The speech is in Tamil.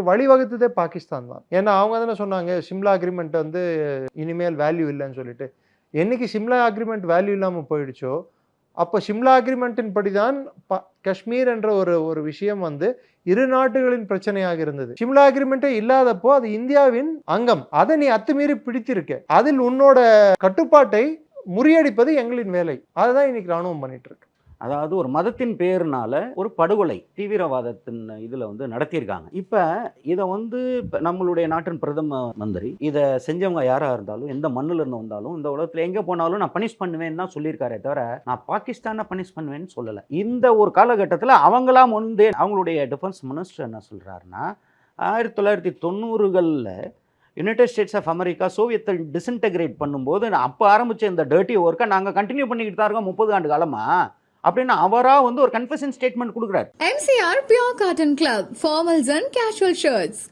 அதற்கு வழிவகுத்ததே பாகிஸ்தான் தான். ஏன்னா அவங்க தானே சொன்னாங்க சிம்லா அக்ரிமெண்ட் வந்து இனிமேல் வேல்யூ இல்லைன்னு சொல்லிட்டு. என்னைக்கு சிம்லா அக்ரிமெண்ட் வேல்யூ இல்லாம போயிடுச்சோ, அப்ப சிம்லா அக்ரிமெண்ட்டின் படிதான் காஷ்மீர் என்ற ஒரு விஷயம் வந்து இரு நாடுகளின் பிரச்சனையாக இருந்தது. சிம்லா அக்ரிமெண்டே இல்லாதப்போ அது இந்தியாவின் அங்கம். அதை நீ அத்துமீறி பிடித்திருக்க. அதில் உன்னோட கட்டுப்பாட்டை முறியடிப்பது எங்களின் வேலை. அதுதான் இன்னைக்கு ராணுவம் பண்ணிட்டு இருக்கு. அதாவது ஒரு மதத்தின் பேருனால ஒரு படுகொலை தீவிரவாதத்தின் இதில் வந்து நடத்தியிருக்காங்க. இப்போ இதை வந்து நம்மளுடைய நாட்டின் பிரதம மந்திரி இதை செஞ்சவங்க யாராக இருந்தாலும் எந்த மண்ணில் இருந்து வந்தாலும் இந்த உலகத்தில் எங்கே போனாலும் நான் பனிஷ் பண்ணுவேன்னு தான் சொல்லியிருக்காரே தவிர நான் பாகிஸ்தானை பனிஷ் பண்ணுவேன்னு சொல்லலை. இந்த ஒரு காலகட்டத்தில் அவங்களாம் வந்து அவங்களுடைய டிஃபென்ஸ் மினிஸ்டர் என்ன சொல்கிறாருன்னா 1990களில் யுனைடெட் ஸ்டேட்ஸ் ஆஃப் அமெரிக்கா சோவியத்தை டிஸ்இன்டெகிரேட் பண்ணும்போது அப்போ ஆரம்பித்த இந்த டர்ட்டி ஒர்க்கை நாங்கள் கண்டினியூ பண்ணிக்கிட்டு தான் இருக்கோம் 30 ஆண்டு காலமாக அப்படின்னு அவரா வந்து ஒரு கன்ஃபெஷன் ஸ்டேட்மெண்ட் கொடுக்குறாரு. MCR Pure Cotton Club, formals and casual shirts.